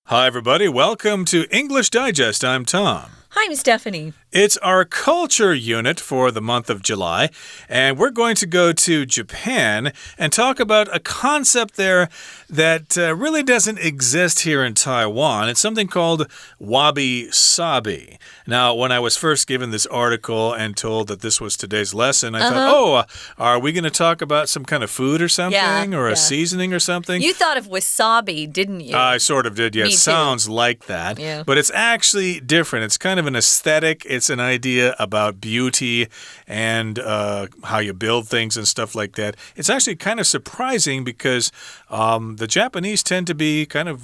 Hi, everybody. Welcome to English Digest. I'm Tom. Hi, I'm Stephanie. It's our culture unit for the month of July, and we're going to go to Japan and talk about a concept there that really doesn't exist here in Taiwan. It's something called Wabi-Sabi. Now, when I was first given this article and told that this was today's lesson, I thought, are we going to talk about some kind of food or something or a seasoning or something? You thought of wasabi, didn't you? I sort of did, yeah. It sounds like that. Yeah. But it's actually different. It's kind of an aesthetic. It's an idea about beauty and how you build things and stuff like that. It's actually kind of surprising because the Japanese tend to be kind of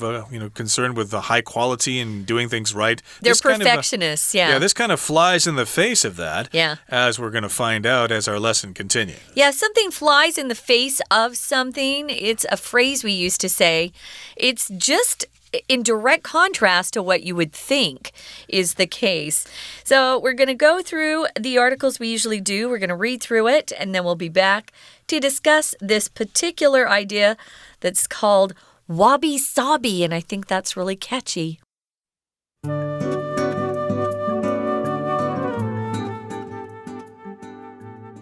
concerned with the high quality and doing things right. They're perfectionists, Yeah, this kind of flies in the face of that, as we're going to find out as our lesson continues. Yeah, something flies in the face of something. It's a phrase we used to say. It's just in direct contrast to what you would think is the case. So we're going to go through the articles we usually do. We're going to read through it, and then we'll be back to discuss this particular idea that's called Wabi-Sabi, and I think that's really catchy.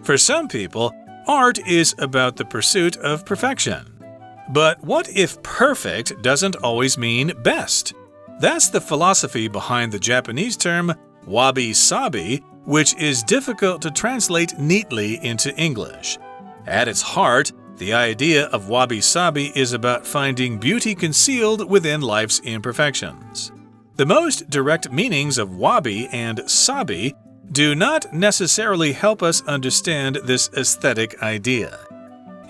For some people, art is about the pursuit of perfection. But what if perfect doesn't always mean best? That's the philosophy behind the Japanese term Wabi-Sabi, which is difficult to translate neatly into English. At its heart, the idea of Wabi-Sabi is about finding beauty concealed within life's imperfections. The most direct meanings of wabi and sabi do not necessarily help us understand this aesthetic idea.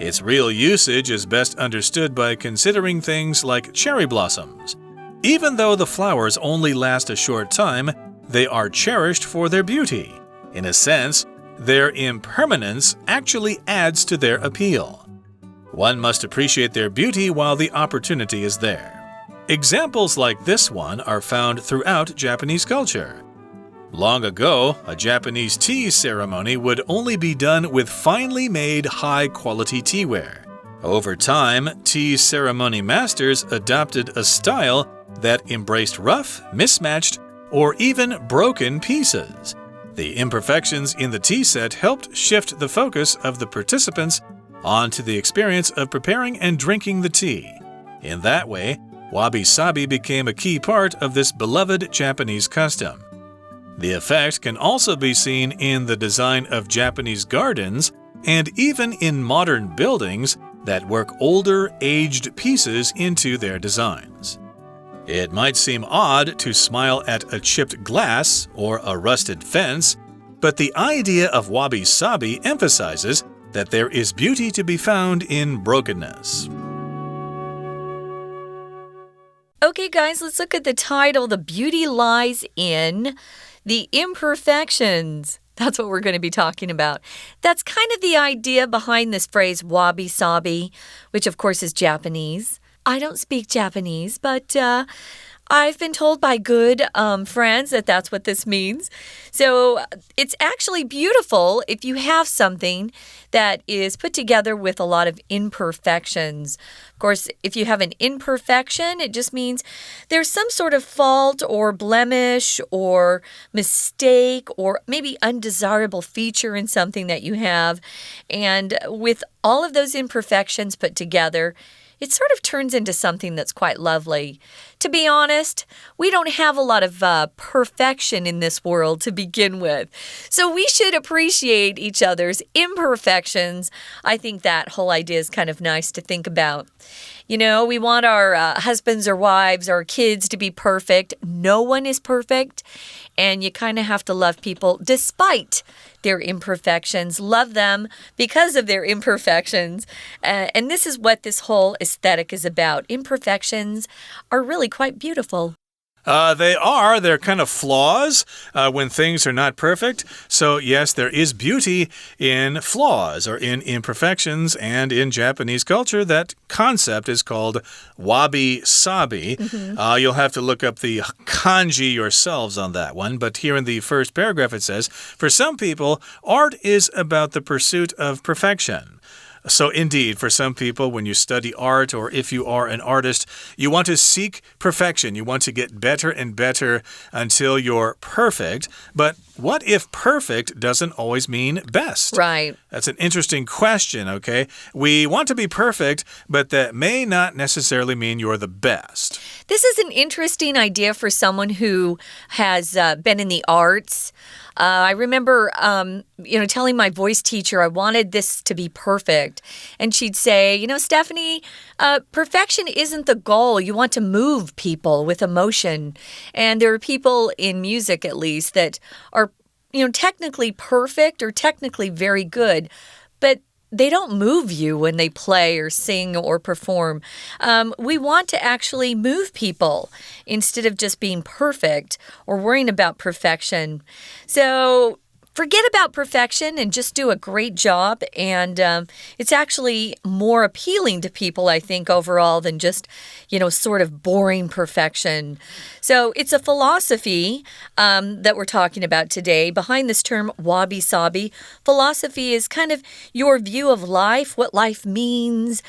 Its real usage is best understood by considering things like cherry blossoms. Even though the flowers only last a short time, they are cherished for their beauty. In a sense, their impermanence actually adds to their appeal. One must appreciate their beauty while the opportunity is there. Examples like this one are found throughout Japanese culture. Long ago, a Japanese tea ceremony would only be done with finely made, high-quality teaware. Over time, tea ceremony masters adopted a style that embraced rough, mismatched, or even broken pieces. The imperfections in the tea set helped shift the focus of the participants onto the experience of preparing and drinking the tea. In that way, wabi-sabi became a key part of this beloved Japanese custom. The effect can also be seen in the design of Japanese gardens and even in modern buildings that work older, aged pieces into their designs. It might seem odd to smile at a chipped glass or a rusted fence, but the idea of wabi-sabi emphasizes that there is beauty to be found in brokenness. Okay, guys, let's look at the title. The beauty lies in the imperfections. That's what we're going to be talking about. That's kind of the idea behind this phrase wabi-sabi, which of course is Japanese. I don't speak Japanese, but I've been told by good friends that that's what this means. So it's actually beautiful if you have something that is put together with a lot of imperfections. Of course, if you have an imperfection, it just means there's some sort of fault or blemish or mistake or maybe undesirable feature in something that you have. And with all of those imperfections put together, it sort of turns into something that's quite lovely. To be honest, we don't have a lot of perfection in this world to begin with. So we should appreciate each other's imperfections. I think that whole idea is kind of nice to think about. You know, we want our husbands or wives or kids to be perfect. No one is perfect. And you kind of have to love people despite their imperfections. Love them because of their imperfections. And this is what this whole aesthetic is about. Imperfections are really quite beautiful. They are. They're kind of flaws when things are not perfect. So, yes, there is beauty in flaws or in imperfections. And in Japanese culture, that concept is called wabi-sabi. You'll have to look up the kanji yourselves on that one. But here in the first paragraph, it says, for some people, art is about the pursuit of perfection. So indeed, for some people, when you study art or if you are an artist, you want to seek perfection. You want to get better and better until you're perfect. But what if perfect doesn't always mean best? Right. That's an interesting question, okay? We want to be perfect, but that may not necessarily mean you're the best. This is an interesting idea for someone who has been in the arts. I remember, telling my voice teacher I wanted this to be perfect. And she'd say, Stephanie, perfection isn't the goal. You want to move people with emotion. And there are people in music, at least, that are, technically perfect or technically very good, but they don't move you when they play or sing or perform. We want to actually move people instead of just being perfect or worrying about perfection. So forget about perfection and just do a great job. And it's actually more appealing to people, I think, overall than just, sort of boring perfection. So it's a philosophy that we're talking about today. Behind this term, Wabi-Sabi, philosophy is kind of your view of life, what life means.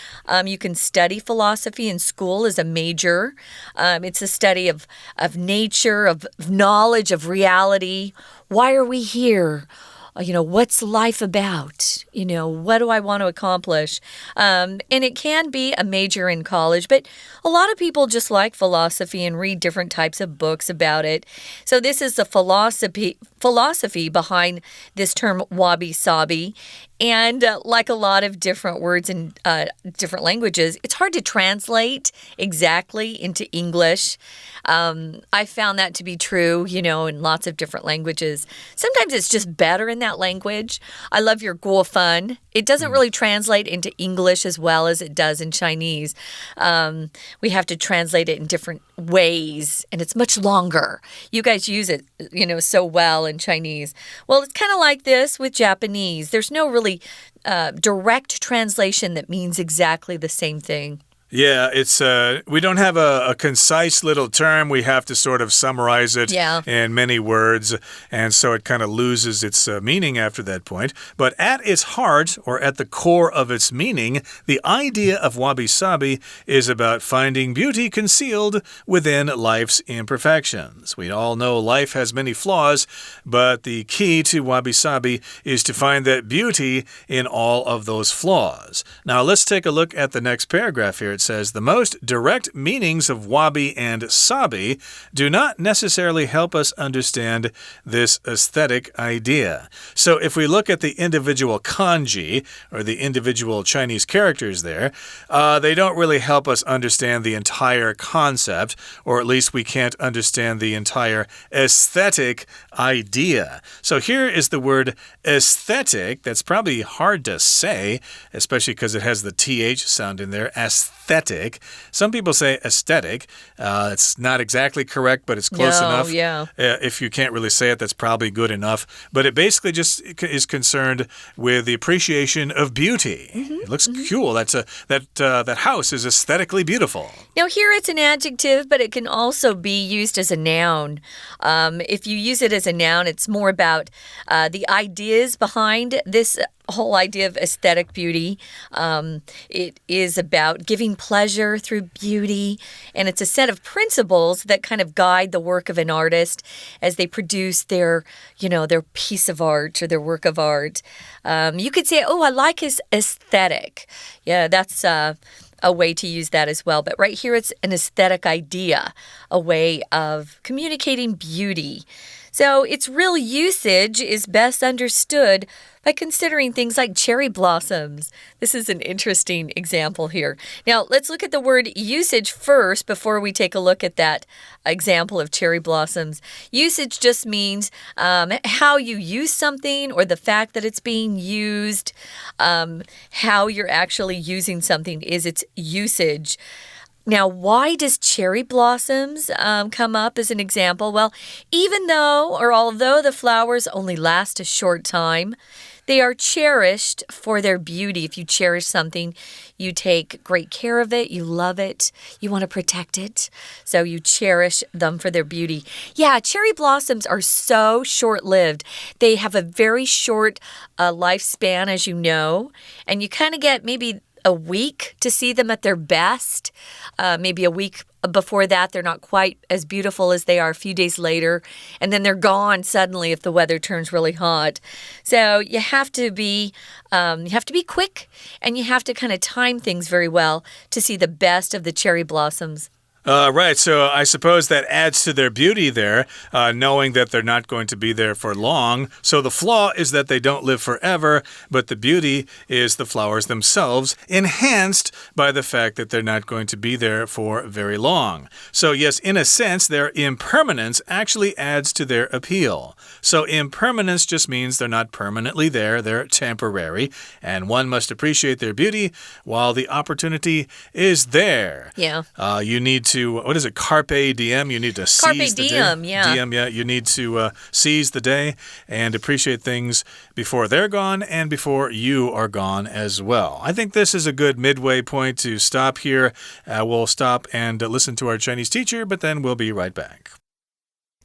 You can study philosophy in school as a major. It's a study of nature, of knowledge, of reality. Why are we here? What's life about? What do I want to accomplish? And it can be a major in college, but a lot of people just like philosophy and read different types of books about it. So this is the philosophy behind this term wabi-sabi. And like a lot of different words in different languages, it's hard to translate exactly into English. I found that to be true, in lots of different languages. Sometimes it's just better in that language. I love your 过分. It doesn't really translate into English as well as it does in Chinese. We have to translate it in different ways, and it's much longer. You guys use it, so well in Chinese. Well, it's kind of like this with Japanese. There's no really direct translation that means exactly the same thing. Yeah, it's we don't have a concise little term. We have to sort of summarize it in many words, and so it kind of loses its meaning after that point. But at its heart, or at the core of its meaning, the idea of wabi-sabi is about finding beauty concealed within life's imperfections. We all know life has many flaws, but the key to wabi-sabi is to find that beauty in all of those flaws. Now, let's take a look at the next paragraph here. It says, the most direct meanings of wabi and sabi do not necessarily help us understand this aesthetic idea. So if we look at the individual kanji, or the individual Chinese characters there, they don't really help us understand the entire concept, or at least we can't understand the entire aesthetic idea. So here is the word aesthetic. That's probably hard to say, especially because it has the TH sound in there. Aesthetic. Some people say aesthetic. It's not exactly correct, but it's close enough. Yeah. If you can't really say it, that's probably good enough. But it basically just is concerned with the appreciation of beauty. It looks cool. That house is aesthetically beautiful. Now here it's an adjective, but it can also be used as a noun. If you use it as a noun, it's more about the ideas behind this whole idea of aesthetic beauty. It is about giving pleasure through beauty, and it's a set of principles that kind of guide the work of an artist as they produce their piece of art or their work of art. You could say, oh, I like his aesthetic. Yeah, that's a way to use that as well. But right here, it's an aesthetic idea, a way of communicating beauty. So its real usage is best understood by considering things like cherry blossoms. This is an interesting example here. Now, let's look at the word usage first before we take a look at that example of cherry blossoms. Usage just means how you use something or the fact that it's being used. How you're actually using something is its usage. Now, why does cherry blossoms come up as an example? Well, even though or although the flowers only last a short time, They are cherished for their beauty. If you cherish something, you take great care of it, you love it, you want to protect it. So you cherish them for their beauty. Yeah, cherry blossoms are so short-lived. They have a very short lifespan, as you know, and you kind of get maybe a week to see them at their best. Maybe a week before that, they're not quite as beautiful as they are a few days later. And then they're gone suddenly if the weather turns really hot. So you have to be quick, and you have to kind of time things very well to see the best of the cherry blossoms. Right, so I suppose that adds to their beauty there, knowing that they're not going to be there for long. So the flaw is that they don't live forever, but the beauty is the flowers themselves, enhanced by the fact that they're not going to be there for very long. So yes, in a sense, their impermanence actually adds to their appeal. So impermanence just means they're not permanently there, they're temporary, and one must appreciate their beauty while the opportunity is there. Yeah. You need to, what is it, carpe diem? You need to seize the day. Carpe diem, yeah. Diem, yeah. You need to seize the day and appreciate things before they're gone and before you are gone as well. I think this is a good midway point to stop here. We'll stop and listen to our Chinese teacher, but then we'll be right back.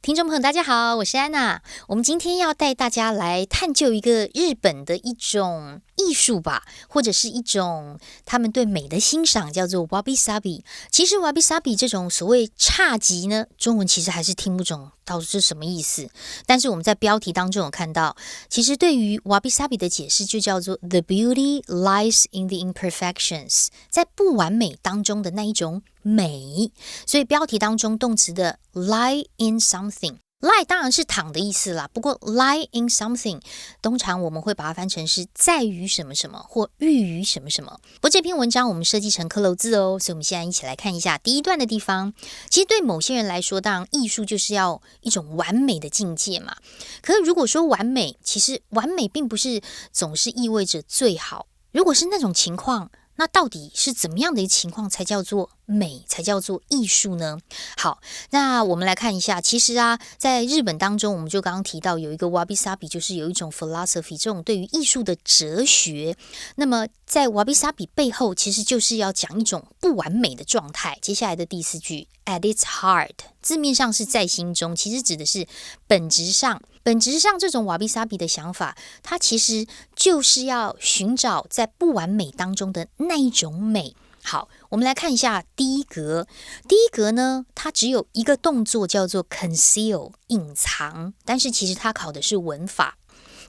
听众朋友大家好，我是安娜。我们今天要带大家来探究一个日本的一种艺术吧，或者是一种他们对美的欣赏，叫做 Wabi-Sabi。其实 Wabi-Sabi 这种所谓侘寂呢，中文其实还是听不懂到底是什么意思。但是我们在标题当中有看到，其实对于 Wabi-Sabi 的解释就叫做 The beauty lies in the imperfections， 在不完美当中的那一种美。所以标题当中动词的 lie in something。lie 当然是躺的意思啦，不过 lie in something 通常我们会把它翻成是在于什么什么或寓于什么什么。不过这篇文章我们设计成克漏字哦，所以我们现在一起来看一下第一段的地方。其实对某些人来说，当然艺术就是要一种完美的境界嘛。可是如果说完美，其实完美并不是总是意味着最好。如果是那种情况，那到底是怎么样的一个情况才叫做美，才叫做艺术呢？好，那我们来看一下，其实啊，在日本当中，我们就刚刚提到有一个 Wabi-Sabi， 就是有一种 philosophy， 这种对于艺术的哲学。那么在 Wabi-Sabi 背后，其实就是要讲一种不完美的状态。接下来的第四句 ，at its heart， 字面上是在心中，其实指的是本质上。本质上，这种 Wabi-Sabi 的想法，它其实就是要寻找在不完美当中的那一种美。好，我们来看一下第一格。第一格呢，它只有一个动作叫做 conceal， 隐藏，但是其实它考的是文法。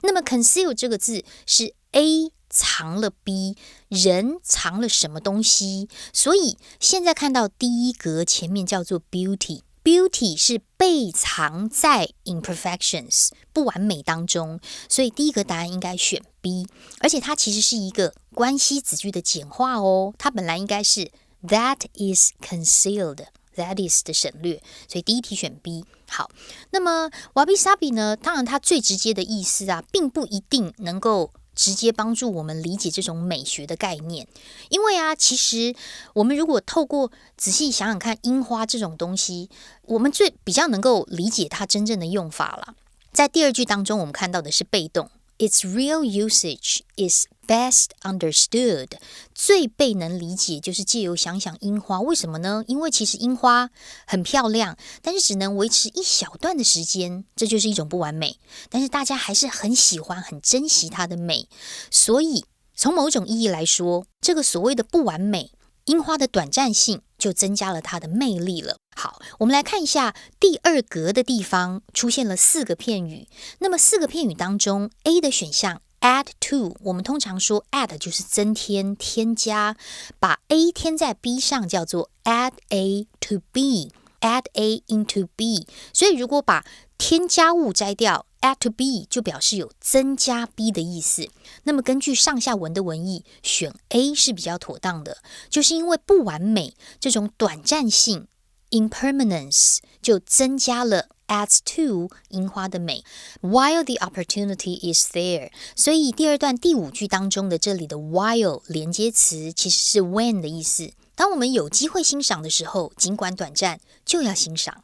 那么 conceal 这个字是 A 藏了 B， 人藏了什么东西，所以现在看到第一格前面叫做 beauty。Beauty 是被藏在 imperfections 不完美当中，所以第一个答案应该选 B， 而且它其实是一个关系子句的简化哦，它本来应该是 that is concealed， that is 的省略，所以第一题选 B。 好，那么 Wabi-Sabi 呢，当然它最直接的意思啊，并不一定能够直接帮助我们理解这种美学的概念，因为啊，其实我们如果透过仔细想想看，樱花这种东西，我们比较能够理解它真正的用法啦。在第二句当中，我们看到的是被动 ，its real usage is best understood， 最被能理解就是借由想想樱花，为什么呢？因为其实樱花很漂亮，但是只能维持一小段的时间，这就是一种不完美。但是大家还是很喜欢、很珍惜它的美，所以从某种意义来说，这个所谓的不完美，樱花的短暂性就增加了它的魅力了。好，我们来看一下第二格的地方出现了4个片语，那么4个片语当中 A 的选项add to， 我们通常说 add 就是增添、添加，把 A 添在 B 上叫做 add A to B，add A into B， 所以如果把添加物摘掉 add to B 就表示有增加 B 的意思。那么根据上下文的文意，选 A 是比较妥当的，就是因为不完美这种短暂性 impermanence 就增加了 adds to 樱花的美 while the opportunity is there， 所以第二段第5句当中的这里的 while 连接词其实是 when 的意思。当我们有机会欣赏的时候，尽管短暂，就要欣赏。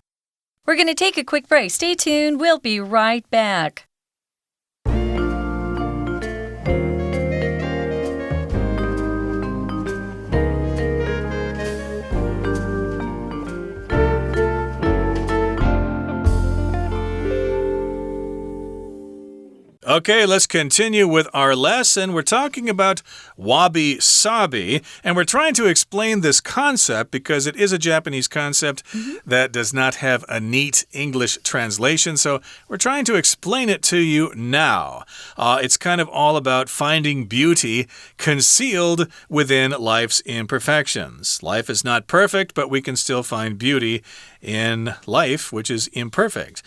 We're going to take a quick break. Stay tuned. We'll be right back. Okay, let's continue with our lesson. We're talking about Wabi-Sabi, and we're trying to explain this concept because it is a Japanese concept that does not have a neat English translation. So we're trying to explain it to you now. It's kind of all about finding beauty concealed within life's imperfections. Life is not perfect, but we can still find beauty in life, which is imperfect.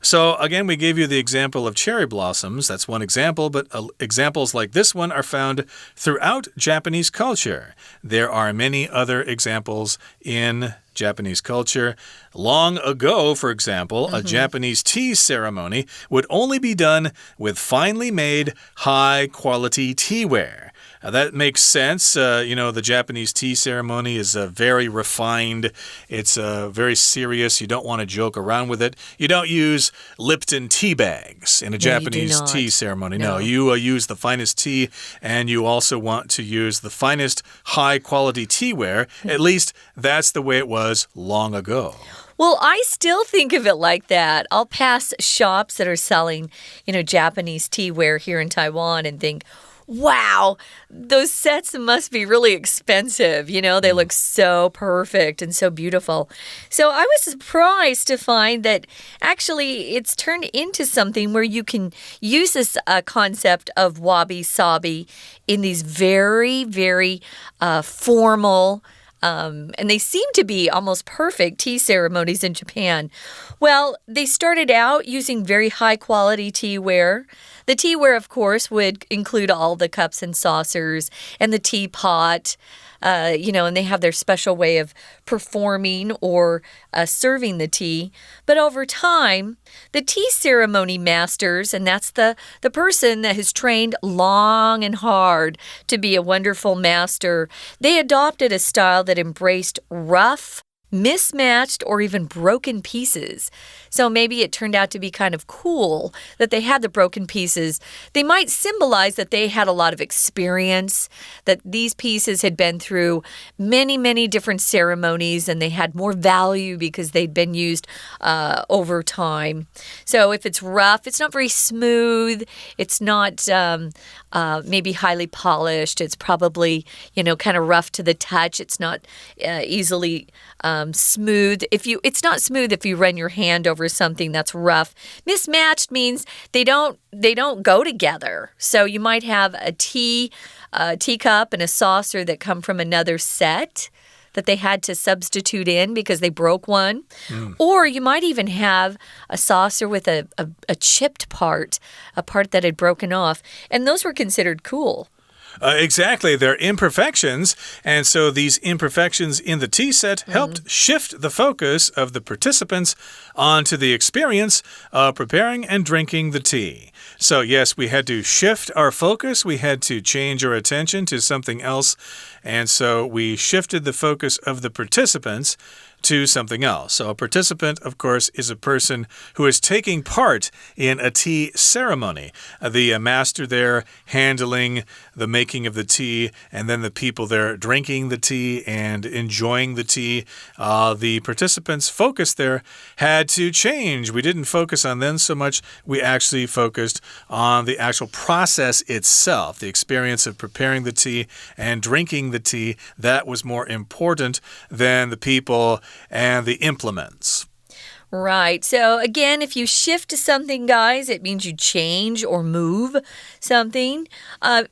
So, again, we gave you the example of cherry blossoms. That's one example, but examples like this one are found throughout Japanese culture. There are many other examples in Japanese culture. Long ago, for example, a Japanese tea ceremony would only be done with finely made, high-quality teaware. That makes sense. The Japanese tea ceremony is very refined. It's very serious. You don't want to joke around with it. You don't use Lipton tea bags in a Japanese tea ceremony. No, you use the finest tea, and you also want to use the finest high-quality teaware. At least that's the way it was long ago. Well, I still think of it like that. I'll pass shops that are selling, Japanese teaware here in Taiwan and think, wow, those sets must be really expensive. They look so perfect and so beautiful. So I was surprised to find that actually it's turned into something where you can use this concept of wabi-sabi in these very, very formal and they seem to be almost perfect tea ceremonies in Japan. Well, they started out using very high-quality teaware. The teaware, of course, would include all the cups and saucers and the teapot, and they have their special way of performing or serving the tea. But over time, the tea ceremony masters, and that's the person that has trained long and hard to be a wonderful master, they adopted a style that embraced rough, mismatched, or even broken pieces. So maybe it turned out to be kind of cool that they had the broken pieces. They might symbolize that they had a lot of experience, that these pieces had been through many, many different ceremonies, and they had more value because they'd been used over time. So if it's rough, it's not very smooth, it's not maybe highly polished, it's probably, kind of rough to the touch, it's not easily smooth. It's not smooth if you run your hand over something that's rough. Mismatched means they don't go together. So you might have a teacup and a saucer that come from another set that they had to substitute in because they broke one. Or you might even have a saucer with a chipped part, a part that had broken off. And those were considered cool. Exactly. They're imperfections. And so these imperfections in the tea set helped shift the focus of the participants onto the experience of preparing and drinking the tea. So yes, we had to shift our focus. We had to change our attention to something else. And so we shifted the focus of the participants to something else. So a participant, of course, is a person who is taking part in a tea ceremony. The master there handling the making of the tea, and then the people there drinking the tea and enjoying the tea. The participants' focus there had to change. We didn't focus on them so much. We actually focused on the actual process itself, the experience of preparing the tea and drinking the tea. That was more important than the people and the implements. Right. So again, if you shift to something, guys, it means you change or move something.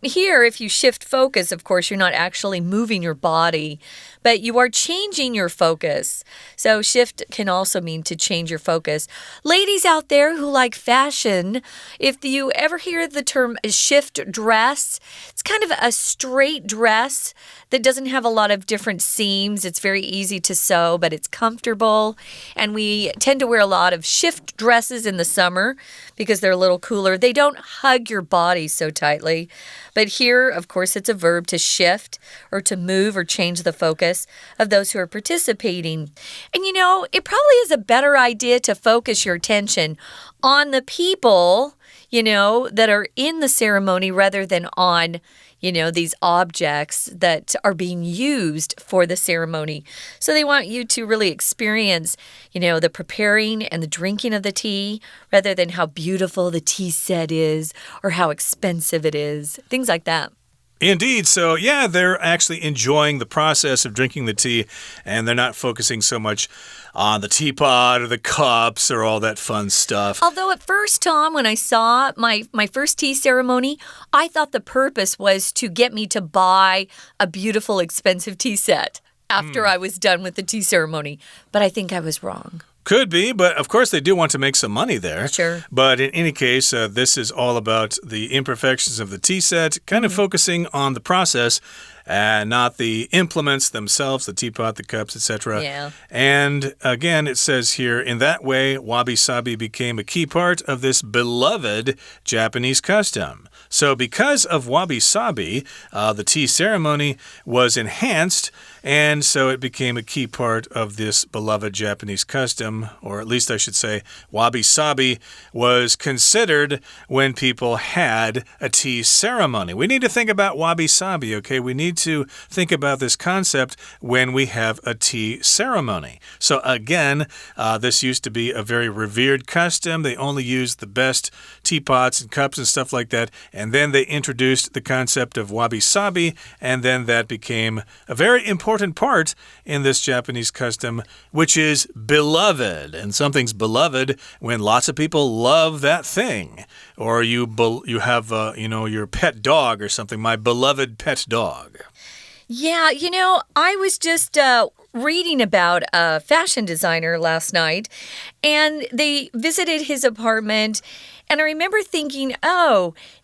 Here, if you shift focus, of course, you're not actually moving your body, but you are changing your focus. So shift can also mean to change your focus. Ladies out there who like fashion, if you ever hear the term shift dress, it's kind of a straight dress that doesn't have a lot of different seams. It's very easy to sew, but it's comfortable. And we tend to wear a lot of shift dresses in the summer because they're a little cooler. They don't hug your body so tightly. But here, of course, it's a verb to shift or to move or change the focus of those who are participating. And it probably is a better idea to focus your attention on the people, that are in the ceremony rather than on, these objects that are being used for the ceremony. So they want you to really experience, the preparing and the drinking of the tea rather than how beautiful the tea set is or how expensive it is, things like that. Indeed. So, yeah, they're actually enjoying the process of drinking the tea, and they're not focusing so much on the teapot or the cups or all that fun stuff. Although at first, Tom, when I saw my first tea ceremony, I thought the purpose was to get me to buy a beautiful, expensive tea set after I was done with the tea ceremony. But I think I was wrong. Could be, but of course they do want to make some money there. Sure. But in any case, this is all about the imperfections of the tea set, kind of focusing on the process and not the implements themselves, the teapot, the cups, etc. Yeah. And again, it says here, in that way, Wabi-Sabi became a key part of this beloved Japanese custom. So because of Wabi-Sabi, the tea ceremony was enhanced, and so it became a key part of this beloved Japanese custom, or at least I should say, Wabi-Sabi was considered when people had a tea ceremony. We need to think about Wabi-Sabi, okay? We need to think about this concept when we have a tea ceremony. So again, this used to be a very revered custom. They only used the best teapots and cups and stuff like that. And then they introduced the concept of Wabi-Sabi, and then that became a very important part in this Japanese custom, which is beloved. And something's beloved when lots of people love that thing. Or you have, your pet dog or something, my beloved pet dog. Yeah, I was just reading about a fashion designer last night, and they visited his apartment, and I remember thinking,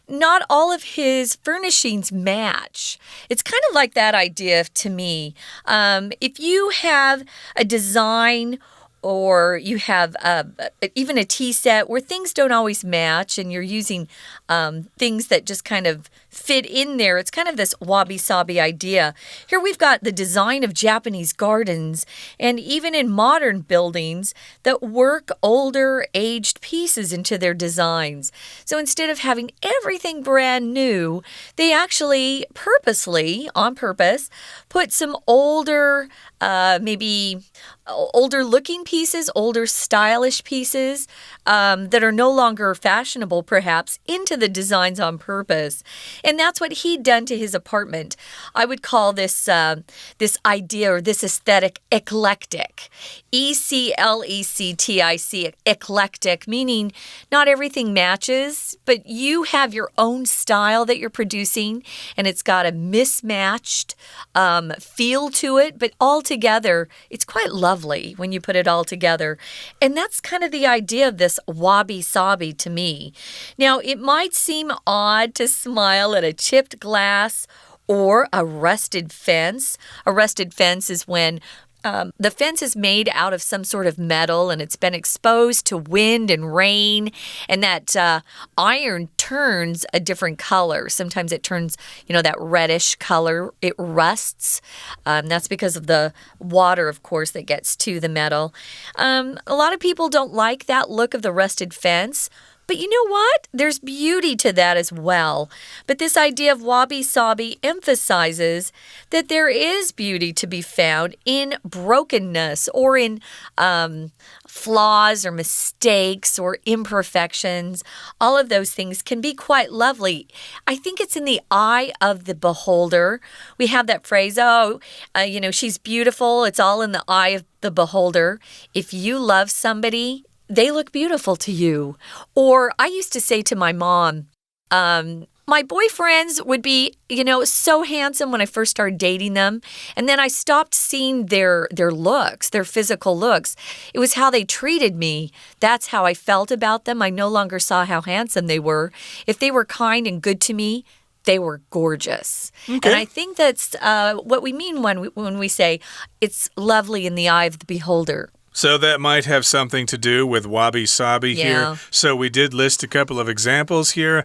not all of his furnishings match. It's kind of like that idea to me. If you have a design or you have even a tea set where things don't always match and you're using things that just kind of fit in there. It's kind of this wabi-sabi idea. Here we've got the design of Japanese gardens and even in modern buildings that work older, aged pieces into their designs. So instead of having everything brand new, they actually purposely, on purpose, put some older, maybe older looking pieces, older stylish pieces that are no longer fashionable perhaps into the designs on purpose. And that's what he'd done to his apartment. I would call this this idea or this aesthetic eclectic. E-C-L-E-C-T-I-C, eclectic, meaning not everything matches, but you have your own style that you're producing, and it's got a mismatched feel to it, but altogether, it's quite lovely when you put it all together. And that's kind of the idea of this wabi-sabi to me. Now, it might seem odd to smile at a chipped glass or a rusted fence. A rusted fence is when the fence is made out of some sort of metal and it's been exposed to wind and rain, and that iron turns a different color. Sometimes it turns, that reddish color. It rusts. That's because of the water, of course, that gets to the metal. A lot of people don't like that look of the rusted fence. But you know what? There's beauty to that as well. But this idea of wabi-sabi emphasizes that there is beauty to be found in brokenness or in flaws or mistakes or imperfections. All of those things can be quite lovely. I think it's in the eye of the beholder. We have that phrase, she's beautiful. It's all in the eye of the beholder. If you love somebody, they look beautiful to you. Or I used to say to my mom, my boyfriends would be, so handsome when I first started dating them. And then I stopped seeing their looks, their physical looks. It was how they treated me. That's how I felt about them. I no longer saw how handsome they were. If they were kind and good to me, they were gorgeous. Okay. And I think that's what we mean when we say it's lovely in the eye of the beholder. So that might have something to do with Wabi-Sabi here. So we did list a couple of examples here.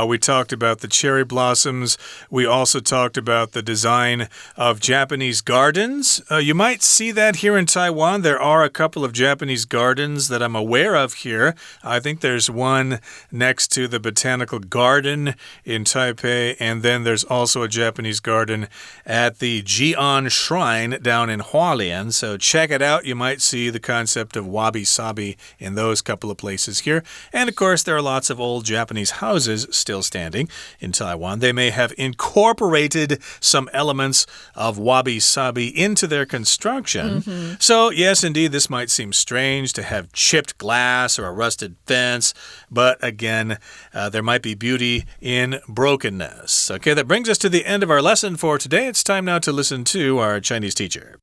We talked about the cherry blossoms. We also talked about the design of Japanese gardens. You might see that here in Taiwan. There are a couple of Japanese gardens that I'm aware of here. I think there's one next to the Botanical Garden in Taipei, and then there's also a Japanese garden at the Jian Shrine down in Hualien. So check it out. You might see the concept of Wabi-Sabi in those couple of places here. And of course, there are lots of old Japanese houses still standing in Taiwan. They may have incorporated some elements of Wabi-Sabi into their construction. So yes, indeed, this might seem strange to have chipped glass or a rusted fence, but again, there might be beauty in brokenness. Okay, that brings us to the end of our lesson for today. It's time now to listen to our Chinese teacher.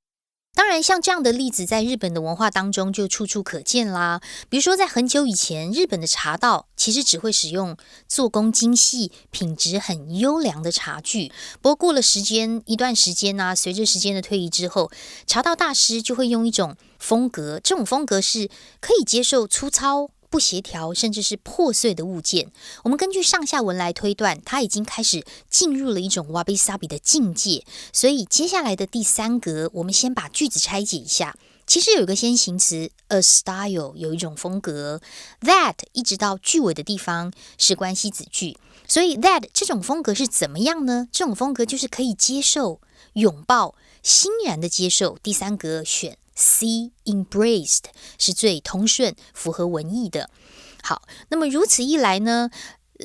当然像这样的例子在日本的文化当中就处处可见啦。比如说在很久以前，日本的茶道其实只会使用做工精细、品质很优良的茶具。不过过了一段时间啊，随着时间的推移之后，茶道大师就会用一种风格，这种风格是可以接受粗糙、不协调甚至是破碎的物件。我们根据上下文来推断，它已经开始进入了一种 Wabi-Sabi 的境界。所以接下来的第三格，我们先把句子拆解一下。其实有一个先行词 a style， 有一种风格。that 一直到句尾的地方是关系子句。所以 that 这种风格是怎么样呢？这种风格就是可以接受、拥抱、欣然的接受。第三格选C embraced 是最通顺符合文意的。好，那么如此一来呢，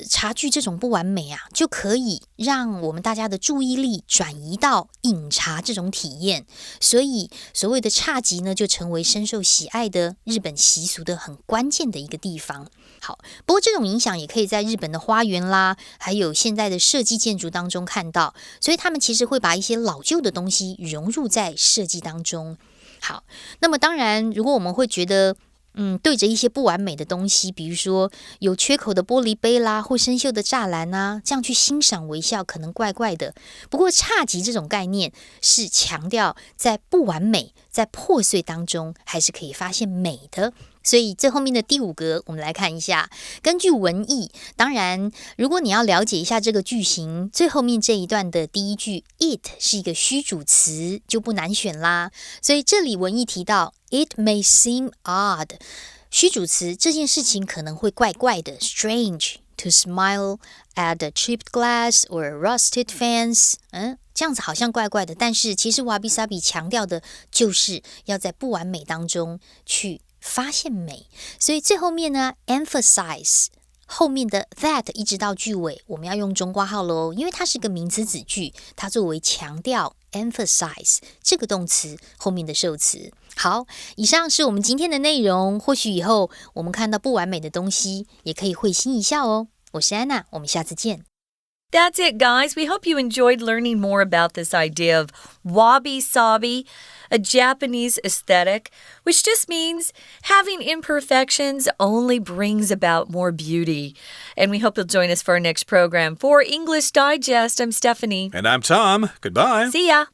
茶具这种不完美啊，就可以让我们大家的注意力转移到饮茶这种体验。所以所谓的侘寂呢，就成为深受喜爱的日本习俗的很关键的一个地方。好，不过这种影响也可以在日本的花园啦，还有现在的设计建筑当中看到。所以他们其实会把一些老旧的东西融入在设计当中。好，那么当然如果我们会觉得对着一些不完美的东西，比如说有缺口的玻璃杯啦，或生锈的栅栏啊，这样去欣赏微笑可能怪怪的。不过侘寂这种概念是强调在不完美、在破碎当中还是可以发现美的。所以最后面的第五格我们来看一下，根据文意，当然如果你要了解一下这个句型，最后面这一段的第一句 it 是一个虚主词，就不难选啦。所以这里文意提到 it may seem odd， 虚主词这件事情可能会怪怪的 strange to smile at a chipped glass or a rusted fence， 这样子好像怪怪的，但是其实 Wabi-Sabi 强调的就是要在不完美当中去发现美。所以最后面呢 emphasize 后面的 that 一直到句尾我们要用中括号咯，因为它是个名词子句，它作为强调 emphasize 这个动词后面的受词。好，以上是我们今天的内容，或许以后我们看到不完美的东西也可以会心一笑哦。我是安娜，我们下次见。That's it, guys. We hope you enjoyed learning more about this idea of Wabi-Sabi, a Japanese aesthetic, which just means having imperfections only brings about more beauty. And we hope you'll join us for our next program. For English Digest, I'm Stephanie. And I'm Tom. Goodbye. See ya.